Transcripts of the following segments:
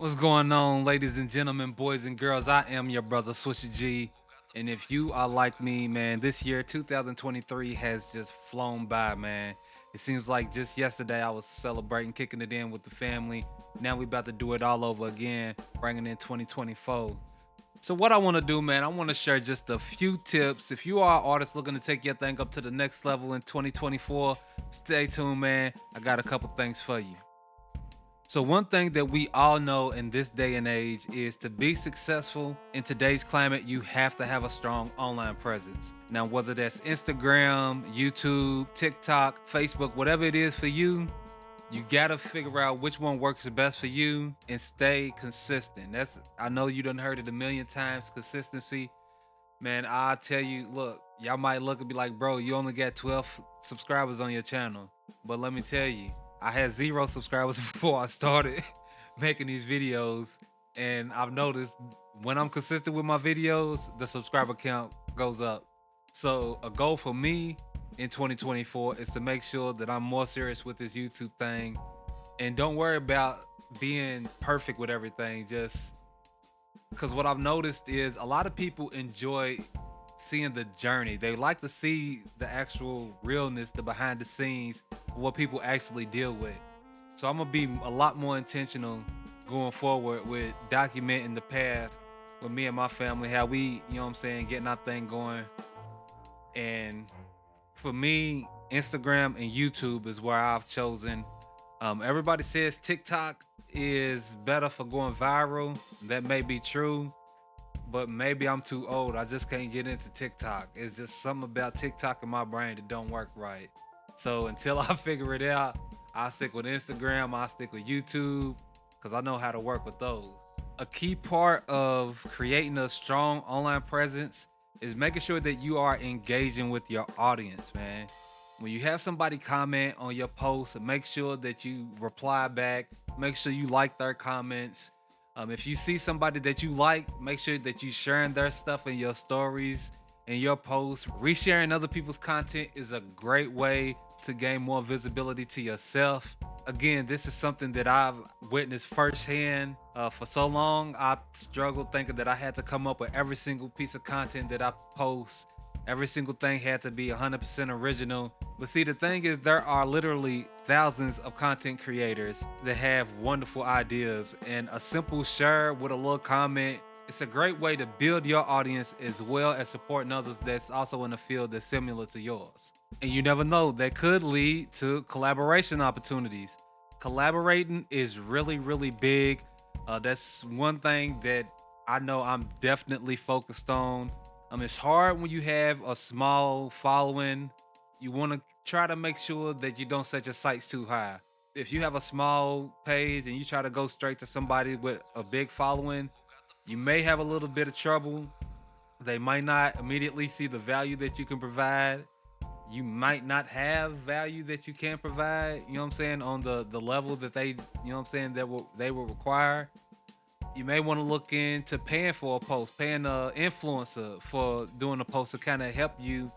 What's going on, ladies and gentlemen, boys and girls? I am your brother Swisher G. And if you are like me, man, this year 2023 has just flown by, man. It seems like just yesterday I was celebrating, kicking it in with the family. Now we about to do it all over again, bringing in 2024. So what I want to do, man, I want to share just a few tips. If you are an artist looking to take your thing up to the next level in 2024, stay tuned, man. I got a couple things for you. So, one thing that we all know in this day and age is to be successful in today's climate, you have to have a strong online presence. Now, whether that's Instagram, YouTube, TikTok, Facebook, whatever it is for you, you gotta figure out which one works best for you and stay consistent. I know you done heard it a million times. Consistency, man. I tell you, look, y'all might look and be like, bro, you only got 12 subscribers on your channel. But let me tell you, I had zero subscribers before I started making these videos. And I've noticed when I'm consistent with my videos, the subscriber count goes up. So a goal for me in 2024 is to make sure that I'm more serious with this YouTube thing. And don't worry about being perfect with everything. Just because what I've noticed is a lot of people enjoy seeing the journey. They like to see the actual realness, the behind the scenes, what people actually deal with. So I'm gonna be a lot more intentional going forward with documenting the path with me and my family, how we, you know what I'm saying, getting our thing going. And for me, Instagram and YouTube is where I've chosen. Everybody says TikTok is better for going viral. That may be true, but maybe I'm too old. I just can't get into TikTok. It's just something about TikTok in my brain that don't work right. So until I figure it out, I'll stick with Instagram, I'll stick with YouTube, because I know how to work with those. A key part of creating a strong online presence is making sure that you are engaging with your audience, man. When you have somebody comment on your post, make sure that you reply back. Make sure you like their comments. If you see somebody that you like, make sure that you sharing their stuff in your stories and your posts. Resharing other people's content is a great way to gain more visibility to yourself. Again, this is something that I've witnessed firsthand. For so long, I struggled thinking that I had to come up with every single piece of content that I post. Every single thing had to be 100% original. But see, the thing is, there are literally thousands of content creators that have wonderful ideas, and a simple share with a little comment, it's a great way to build your audience as well as supporting others that's also in a field that's similar to yours. And you never know, that could lead to collaboration opportunities. Collaborating is really, really big. That's one thing that I know I'm definitely focused on. It's hard when you have a small following. You want to try to make sure that you don't set your sights too high. If you have a small page and you try to go straight to somebody with a big following, you may have a little bit of trouble. They might not immediately see the value that you can provide. You might not have value that you can provide, you know what I'm saying, on the level that they, you know what I'm saying, they will require. You may want to look into paying for a post, paying an influencer for doing a post to kind of help you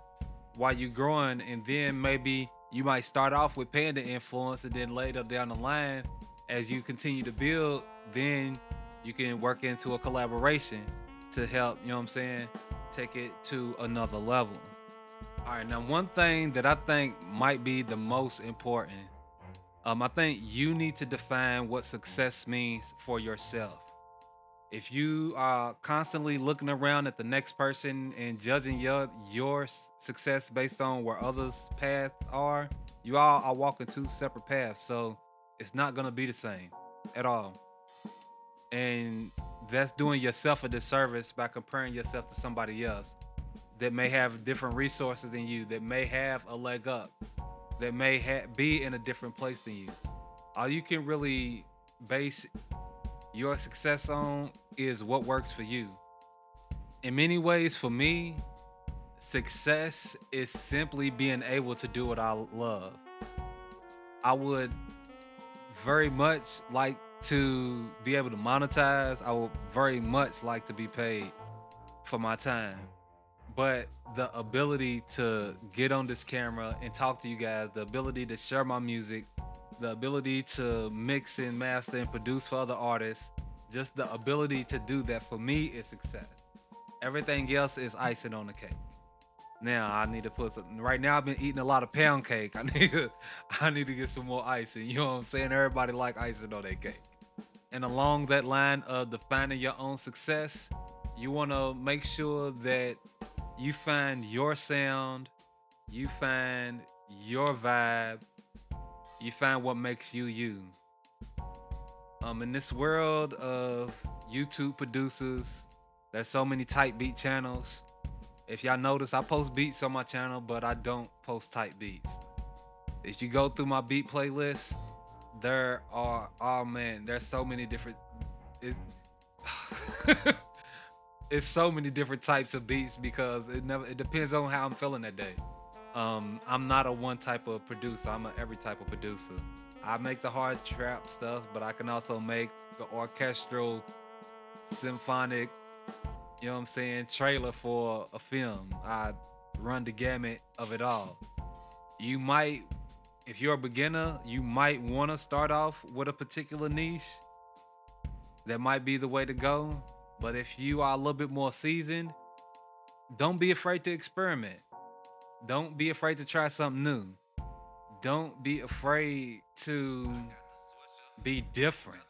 while you're growing. And then maybe you might start off with paying the influence, and then later down the line, as you continue to build, then you can work into a collaboration to help, you know what I'm saying, take it to another level. All right, now one thing that I think might be the most important, I think you need to define what success means for yourself. If you are constantly looking around at the next person and judging your success based on where others' paths are, you all are walking two separate paths. So it's not gonna be the same at all. And that's doing yourself a disservice by comparing yourself to somebody else that may have different resources than you, that may have a leg up, that may be in a different place than you. All you can really base your success on is what works for you. In many ways, for me, success is simply being able to do what I love. I would very much like to be able to monetize. I would very much like to be paid for my time. But the ability to get on this camera and talk to you guys, the ability to share my music, the ability to mix and master and produce for other artists, Just the ability to do that for me is success. Everything else is icing on the cake. Now I need to put some. Right now I've been eating a lot of pound cake. I need to get some more icing. You know what I'm saying? Everybody like icing on their cake. And along that line of defining your own success, you want to make sure that you find your sound, you find your vibe, you find what makes you you. In this world of YouTube producers, there's so many type beat channels. If y'all notice, I post beats on my channel, but I don't post type beats. If you go through my beat playlist, there are, oh man, there's so many different. It, it's so many different types of beats because it depends on how I'm feeling that day. I'm not a one type of producer. I'm a every type of producer. I make the hard trap stuff, but I can also make the orchestral, symphonic, you know what I'm saying, trailer for a film. I run the gamut of it all. You might, if you're a beginner, you might want to start off with a particular niche. That might be the way to go. But if you are a little bit more seasoned, don't be afraid to experiment. Don't be afraid to try something new. Don't be afraid to be different.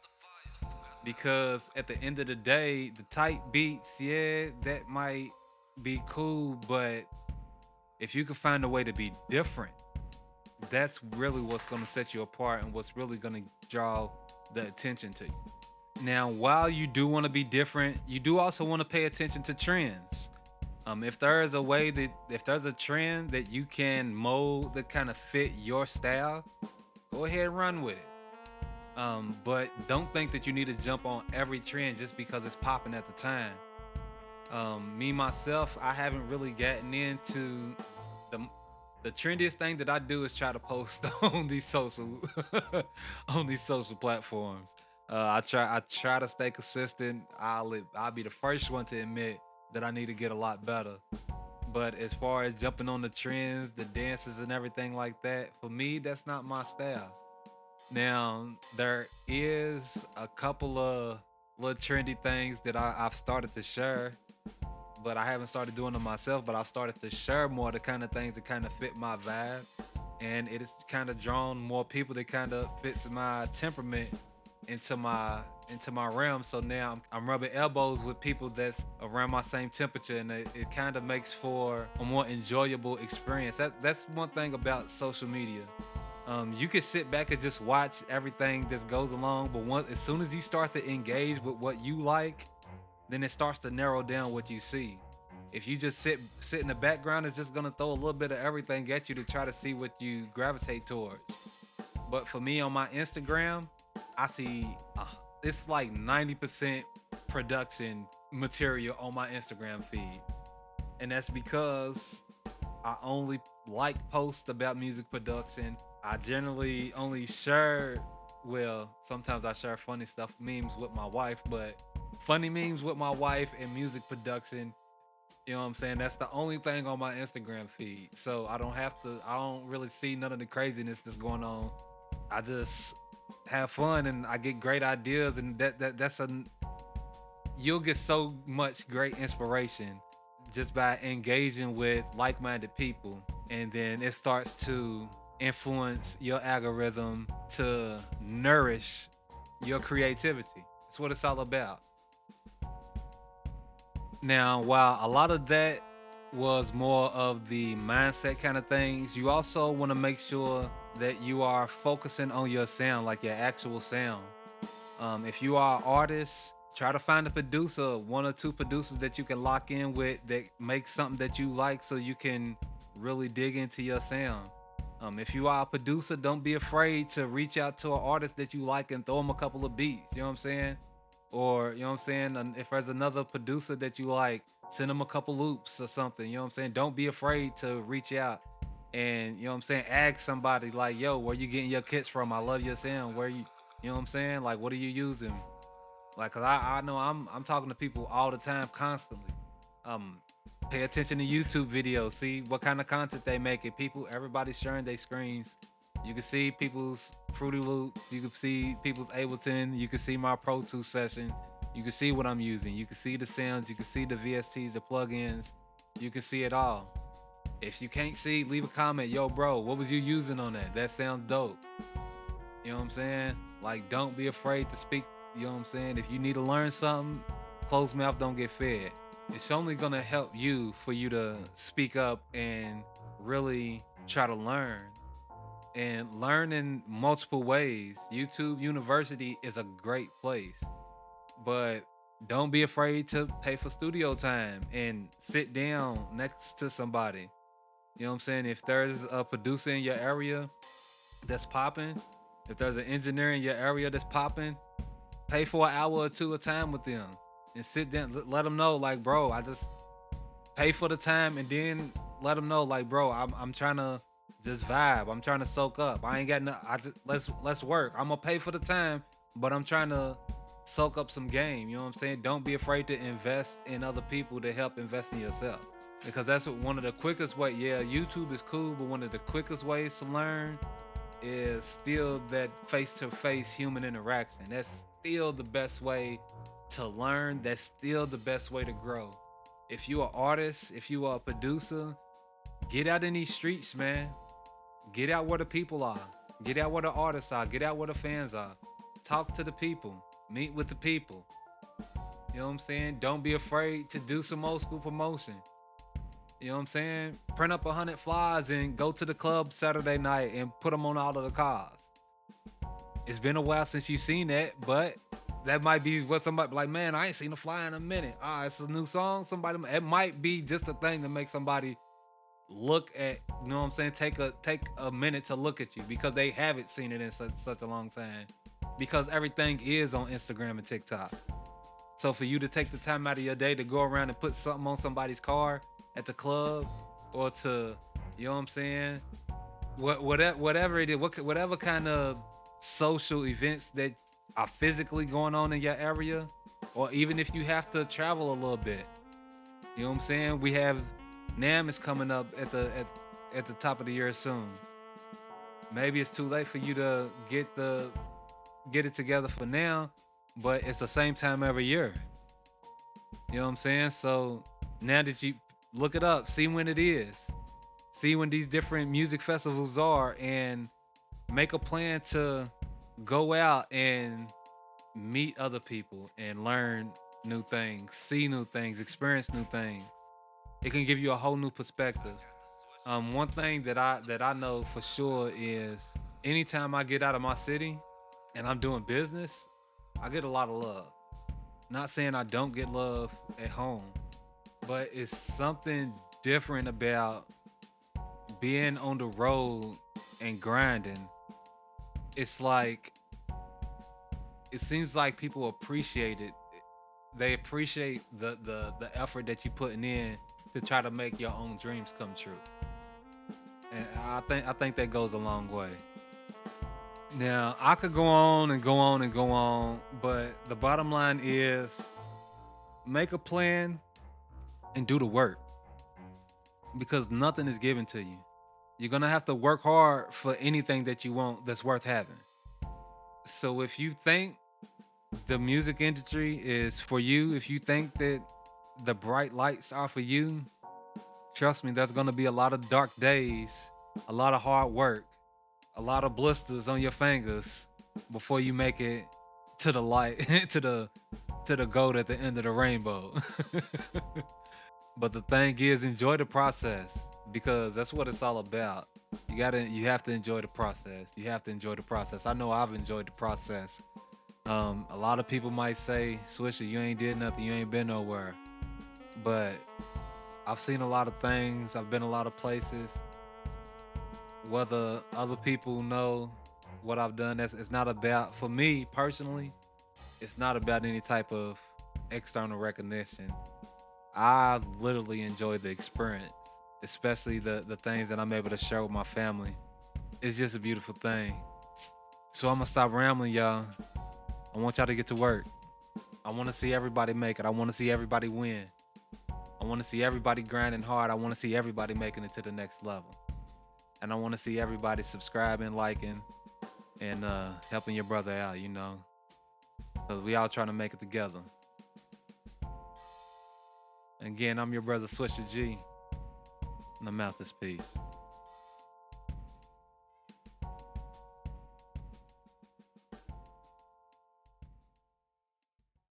Because at the end of the day, the tight beats, yeah, that might be cool, but if you can find a way to be different, that's really what's going to set you apart and what's really going to draw the attention to you. Now, while you do want to be different, you do also want to pay attention to trends. If there is a way that if there's a trend that you can mold that kind of fit your style, go ahead and run with it. But don't think that you need to jump on every trend just because it's popping at the time. Me myself, I haven't really gotten into the the trendiest thing that I do is try to post on these social on these social platforms. I try to stay consistent. I'll be the first one to admit that I need to get a lot better. But as far as jumping on the trends, the dances and everything like that, for me, that's not my style. Now, there is a couple of little trendy things that I've started to share, but I haven't started doing them myself. But I've started to share more the kind of things that kind of fit my vibe, and it has kind of drawn more people that kind of fits my temperament into my realm. So now I'm rubbing elbows with people that's around my same temperature, and it kind of makes for a more enjoyable experience. That's one thing about social media. You can sit back and just watch everything that goes along, but as soon as you start to engage with what you like, then it starts to narrow down what you see. If you just sit in the background, it's just gonna throw a little bit of everything at you to try to see what you gravitate towards. But for me on my Instagram, I see it's like 90% production material on my Instagram feed, and that's because I only like posts about music production. I generally only share, well, sometimes I share funny stuff, memes with my wife, but funny memes with my wife and music production, you know what I'm saying? That's the only thing on my Instagram feed. So I don't really see none of the craziness that's going on. I just have fun and I get great ideas, and you'll get so much great inspiration just by engaging with like-minded people, and then it starts to influence your algorithm to nourish your creativity. That's what it's all about. Now, while a lot of that was more of the mindset kind of things, you also want to make sure that you are focusing on your sound, like your actual sound. If you are an artist, try to find a producer, one or two producers that you can lock in with that make something that you like so you can really dig into your sound. If you are a producer, don't be afraid to reach out to an artist that you like and throw them a couple of beats. You know what I'm saying? Or, you know what I'm saying? And if there's another producer that you like, send them a couple loops or something. You know what I'm saying? Don't be afraid to reach out and, you know what I'm saying, ask somebody like, yo, where you getting your kits from? I love your sound. You know what I'm saying? Like, what are you using? Like, cause I know I'm talking to people all the time, constantly. Um, Pay attention to YouTube videos. See what kind of content they making. Everybody's sharing their screens. You can see people's Fruity Loops. You can see people's Ableton. You can see my Pro Tools session. You can see what I'm using. You can see the sounds. You can see the VSTs, the plugins. You can see it all. If you can't see, leave a comment. Yo, bro, what was you using on that? That sounds dope. You know what I'm saying? Like, don't be afraid to speak. You know what I'm saying? If you need to learn something, closed mouth don't get fed. It's only gonna help you for you to speak up and really try to learn and learn in multiple ways. YouTube University is a great place, but don't be afraid to pay for studio time and sit down next to somebody. You know what I'm saying? If there's a producer in your area that's popping, if there's an engineer in your area that's popping, pay for an hour or two of time with them and sit down. Let them know, like, bro, I just pay for the time, and then let them know, like, bro, I'm trying to just vibe. I'm trying to soak up. I ain't got no. I just let's work. I'm gonna pay for the time, but I'm trying to soak up some game. You know what I'm saying? Don't be afraid to invest in other people to help invest in yourself, because that's one of the quickest way. Yeah, YouTube is cool, but one of the quickest ways to learn is still that face-to-face human interaction. That's still the best way to learn. That's still the best way to grow. If you are an artist, if you are a producer, get out in these streets, man. Get out where the people are. Get out where the artists are. Get out where the fans are. Talk to the people. Meet with the people. You know what I'm saying? Don't be afraid to do some old school promotion. You know what I'm saying? Print up 100 flyers and go to the club Saturday night and put them on all of the cars. It's been a while since you've seen that, but that might be what somebody like, man, I ain't seen a fly in a minute. It's a new song. Somebody, it might be just a thing to make somebody look at, you know what I'm saying? Take a minute to look at you, because they haven't seen it in such a long time. Because everything is on Instagram and TikTok. So for you to take the time out of your day to go around and put something on somebody's car at the club, or to, you know what I'm saying? Whatever it is, whatever kind of social events that are physically going on in your area, or even if you have to travel a little bit. You know what I'm saying? We have NAM is coming up at the top of the year soon. Maybe it's too late for you to get it together for now, but it's the same time every year. You know what I'm saying? So now that you look it up, see when it is, see when these different music festivals are, and make a plan to go out and meet other people and learn new things, see new things, experience new things. It can give you a whole new perspective. One thing that I know for sure is anytime I get out of my city and I'm doing business, I get a lot of love. Not saying I don't get love at home, but it's something different about being on the road and grinding. It's like, it seems like people appreciate it. They appreciate the effort that you're putting in to try to make your own dreams come true. And I think that goes a long way. Now, I could go on and go on and go on, but the bottom line is make a plan and do the work, because nothing is given to you. You're going to have to work hard for anything that you want that's worth having. So if you think the music industry is for you, if you think that the bright lights are for you, trust me, there's going to be a lot of dark days, a lot of hard work, a lot of blisters on your fingers before you make it to the light, to the gold at the end of the rainbow. But the thing is, enjoy the process, because that's what it's all about. You have to enjoy the process. You have to enjoy the process. I know I've enjoyed the process. A lot of people might say, Swisher, you ain't did nothing, you ain't been nowhere. But I've seen a lot of things. I've been a lot of places. Whether other people know what I've done, it's not about, for me personally, it's not about any type of external recognition. I literally enjoy the experience, especially the things that I'm able to share with my family. It's just a beautiful thing. So I'm gonna stop rambling, y'all. I want y'all to get to work. I want to see everybody make it. I want to see everybody win. I want to see everybody grinding hard. I want to see everybody making it to the next level. And I want to see everybody subscribing, liking, and helping your brother out, you know. Because we all trying to make it together. Again, I'm your brother Swisher G, and the mouth is peace.